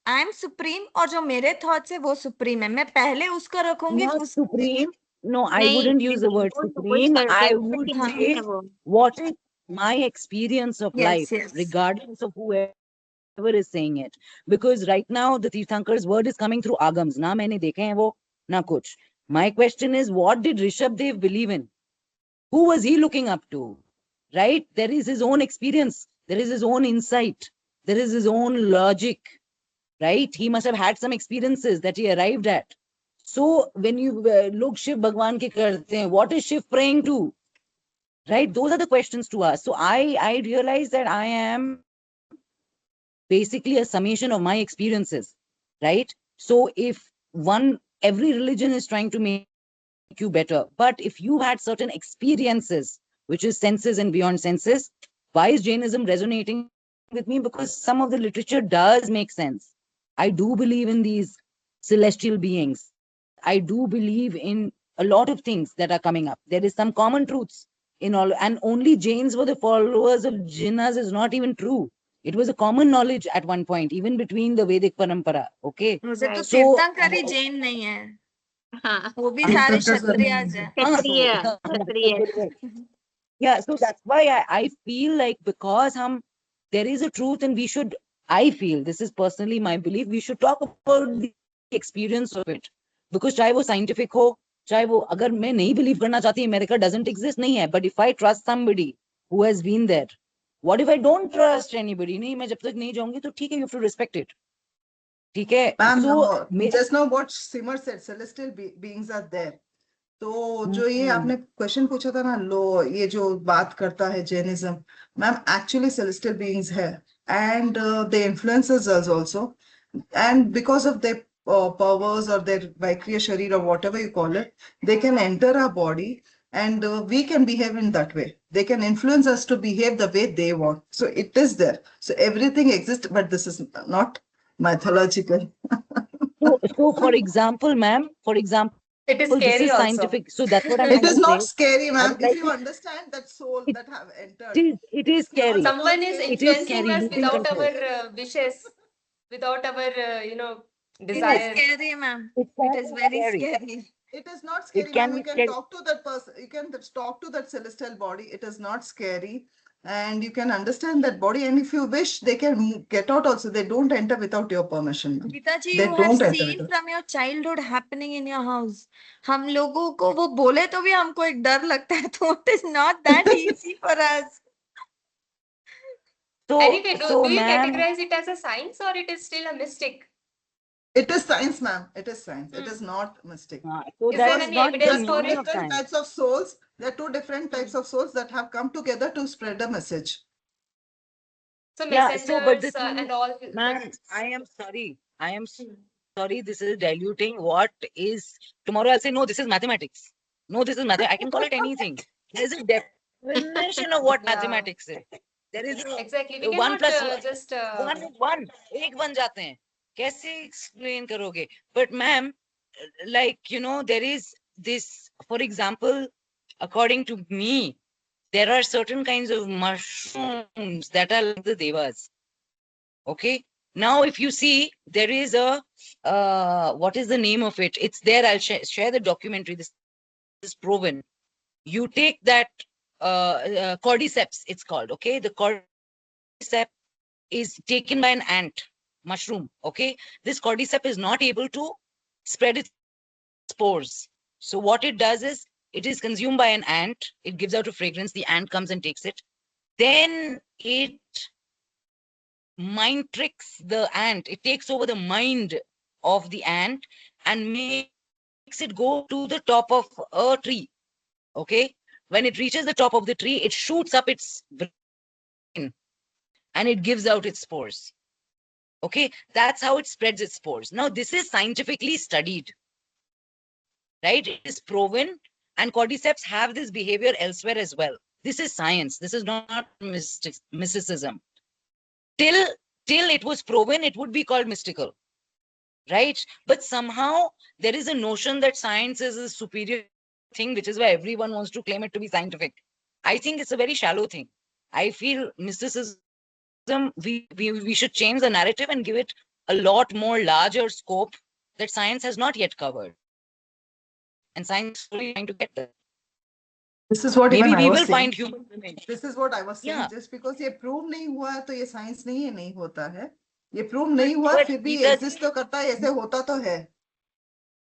आई एम सुप्रीम और जो मेरे थॉट्स है वो सुप्रीम है, मैं पहले उसको रखूंगी not उस supreme. No, I नहीं wouldn't use the word वही supreme. कर I जैसे would कि हाँ नहीं say है वो। what is my experience of yes life, yes regardless of whoever is saying it. Because right now the Tirthankar's word is coming through agams. Na maine dekhe hain wo, na kuch. My question is, what did Rishabh Dev believe in? Who was he looking up to? Right? There is his own experience. There is his own insight. There is his own logic. Right? He must have had some experiences that he arrived at. So when you look Shiv Bhagwan ke karte hain, what is Shiv praying to? Right? Those are the questions to ask. So I realize that I am basically a summation of my experiences. Right? So if every religion is trying to make you better, but if you've had certain experiences, which is senses and beyond senses, why is Jainism resonating with me? Because some of the literature does make sense. I do believe in these celestial beings. I do believe in a lot of things that are coming up. There is some common truths in all, and only Jains were the followers of Jinnas is not even true. It was a common knowledge at one point, even between the Vedic parampara. Okay, मुझे तो Right. so तीर्थंकरी Jain नहीं है, हाँ वो भी तीन सारे तक का क्षत्रियाज है। क्षत्रिय that's Kshatriya correct. Yeah, so that's why I feel like because there is a truth and we should, I feel, this is personally my belief, we should talk about the experience of it. Because चाहे वो scientific हो, चाहे वो, अगर मैं नहीं believe करना चाहती, America doesn't exist, नहीं है, but if I trust somebody who has been there, what if I don't trust anybody? नहीं, मैं जब तक नहीं जाऊंगी तो ठीक है, you have to respect it. ठीक है, Ma'am, so just now what Simar said, celestial beings are there. तो जो ये आपने क्वेश्चन पूछा था ना, लो ये जो बात करता है Jainism, ma'am actually celestial beings है and they influences us also and because of their powers or their vaikriya sharir or whatever you call it, they can enter our body and we can behave in that way. They can influence us to behave the way they want. So it is there. So everything exists, but this is not mythological. so for example, ma'am, for example, It is this scary is also. scientific. So that's what I'm It trying is to not say. scary, I ma'am. would If like you to, understand that soul it, that have entered, it is it's not scary. at all Someone is scary. It is influencing scary. us You think without of our it. wishes, without our, It is desire. scary, ma'am. It It can is be very scary. scary. It is not It scary, can ma'am. be You can scary. talk to that person. You can talk to that celestial body. It is not scary. And you can understand that body. And if you wish, they can get out also. They don't enter without your permission, ma'am. Geeta ji, They you have don't enter seen without. from your childhood happening in your house. हम लोगों को वो बोले तो भी हमको एक डर लगता है, तो it is not that easy for us. Anyway, So do you ma'am, categorize it as a science or it is still a mystic? It is science, ma'am. It is science. It is not mistake. so Is there that Because is any not there the are evidence for two meaning it? of different science. types of souls. There are two different types of souls that have come together to spread a message. So Yeah, so but the messengers thing, and all. ma'am, I am sorry. I am Hmm. sorry, this is diluting what is. Tomorrow I'll say, no, this is mathematics. No, this is math. I can call it anything. There's a definition of what Yeah, mathematics is. There is exactly. We a one cannot plus just. one, एक बन जाते हैं. कैसे explain करोगे? But ma'am, like, there is this, for example, according to me, there are certain kinds of mushrooms that are like the devas. Okay. Now, if you see, there is what is the name of it? It's there. I'll share the documentary. This is proven. You take that cordyceps, it's called. Okay. The cordyceps is taken by an ant mushroom. Okay. This cordyceps is not able to spread its spores. So what it does is it is consumed by an ant. It gives out a fragrance. The ant comes and takes it. Then it mind tricks the ant. It takes over the mind of the ant and makes it go to the top of a tree. Okay, when it reaches the top of the tree, it shoots up its brain and it gives out its spores. Okay, that's how it spreads its spores. Now, this is scientifically studied, right? It is proven, and cordyceps have this behavior elsewhere as well. This is science. This is not mysticism. Till it was proven, it would be called mystical, right? But somehow there is a notion that science is a superior thing, which is why everyone wants to claim it to be scientific. I think it's a very shallow thing. I feel mysticism, we should change the narrative and give it a lot more larger scope that science has not yet covered. And science is slowly trying to get there. This is what Maybe even I we was will saying. find human remains. This is what I was saying. Yeah. Just because ये prove नहीं हुआ है तो ये science नहीं है, नहीं होता है. ये prove नहीं हुआ But फिर भी Geeta exist तो करता है, ऐसे होता तो है.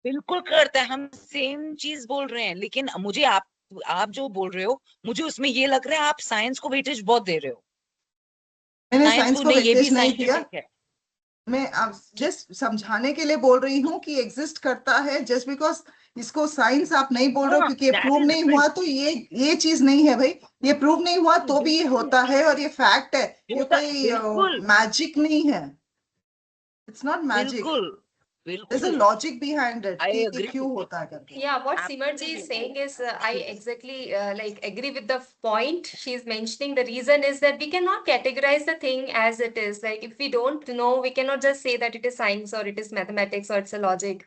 बिल्कुल करता है. हम सेम चीज बोल रहे हैं, लेकिन मुझे आप जो बोल रहे हो, मुझे उसमें ये लग रहा है आप साइंस को वेटेज बहुत दे रहे हो. मैंने साइंस को नहीं, ये भी वेटेज नहीं दिया. scientific है. मैं आप जस्ट समझाने के लिए बोल रही हूँ कि एग्जिस्ट करता है. जस्ट बिकॉज इसको साइंस आप नहीं बोल रहे हो हाँ, क्योंकि ये that प्रूव is नहीं different. हुआ तो ये चीज नहीं है भाई. ये प्रूव नहीं हुआ तो भी ये होता है और ये फैक्ट है. ये होता- कोई बिल्कुल. मैजिक नहीं है. It's not magic. बिल्कुल There's a बिल्कुल. logic behind it. I कि agree क्यों with होता है करके. Yeah, what Simarji is saying is, I exactly like agree with the point she's mentioning. The reason is that we cannot categorize the thing as it is. Like if we don't know, we cannot just say that it is science or it is mathematics or it's a logic.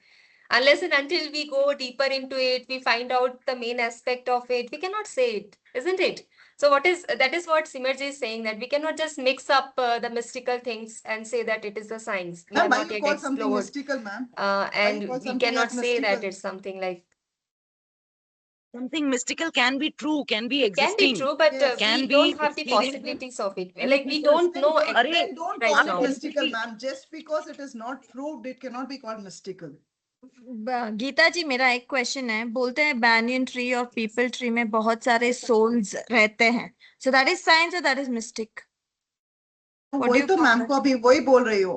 Unless and until we go deeper into it, we find out the main aspect of it. We cannot say it, isn't it? So that is what Simarji is saying, that we cannot just mix up the mystical things and say that it is the science. We Ma'am, have why not you yet call something explored. mystical, ma'am? And call we something cannot as say that mystical? it's something like Something mystical can be true, can be can be existing. true, but Yes. Can we be don't have the experienced. possibilities of it. Like we don't know Then don't right call now. it mystical, ma'am. Just because it is not proved, it cannot be called mystical. Gita जी, मेरा एक question है. बोलते हैं banyan tree और people tree में बहुत सारे souls रहते हैं. सो दैट इज साइंस और that is mistake. What do वही you तो call मैम it? को अभी वही बोल रही हो.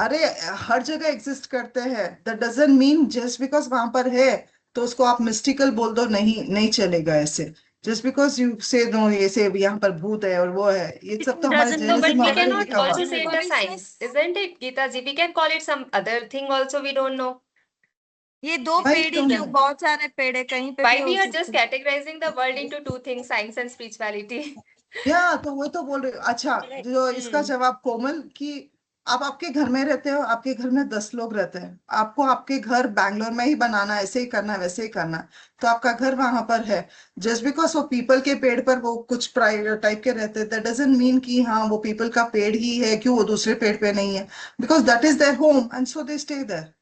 अरे हर जगह एग्जिस्ट करते हैं. That doesn't mean just because वहां पर है तो उसको आप मिस्टिकल बोल दो. नहीं चलेगा ऐसे. जस्ट बिकॉज यू से नो ये से यहाँ पर भूत है और वो है, ये सब तो हमारे Doesn't No, but Jainism we में ऑलरेडी cannot लिखा हुआ also है. say it as science, isn't it, Geeta ji? We can call it some other thing also. We don't know. ये दो भाई पेड़ ही तुम- क्यों, बहुत सारे पेड़ है, कहीं पे Why भी we हो are just सकते हैं. categorizing the world into two things, science and spirituality. या तो वो तो बोल रही हूँ. अच्छा, जो इसका जवाब कोमल कि आप आपके घर में रहते हो, आपके घर में 10 लोग रहते हैं, आपको आपके घर बैंगलोर में ही बनाना है, ऐसे ही करना है, वैसे ही करना है, तो आपका घर वहां पर है. जस्ट बिकॉज वो पीपल के पेड़ पर वो कुछ टाइप के रहते हैं, दैट डजंट मीन कि हाँ वो पीपल का पेड़ ही है, क्यों वो दूसरे पेड़ पे नहीं है. Because that is their home and so they stay there.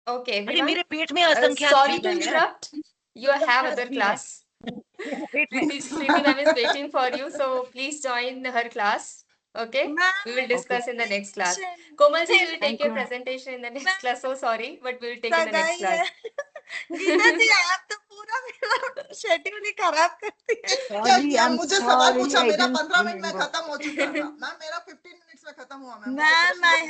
Okay, अरे everyone. मेरे पेट में असंख्यात Sorry जीव to हैं यार. interrupt. You have other class. मेरे पेट में. Sriti ma'am is waiting for you, so please join her class. Okay, Ma'am, we will discuss in the next class. question. Komal ji, we will Thank take your you. presentation in the next Ma'am. class. So sorry, but we will take in the next सगाई है. class. Gita जी, आप तो पूरा मेरा schedule ही खराब करती है. क्या Sorry, किया? I'm मुझे सवाल sorry, पूछा, I मेरा didn't 15 मिनट में remember. खत्म हो चुका था मैम. मेरा 15 मिनट्स में खत्म हुआ मैम. Ma'am, I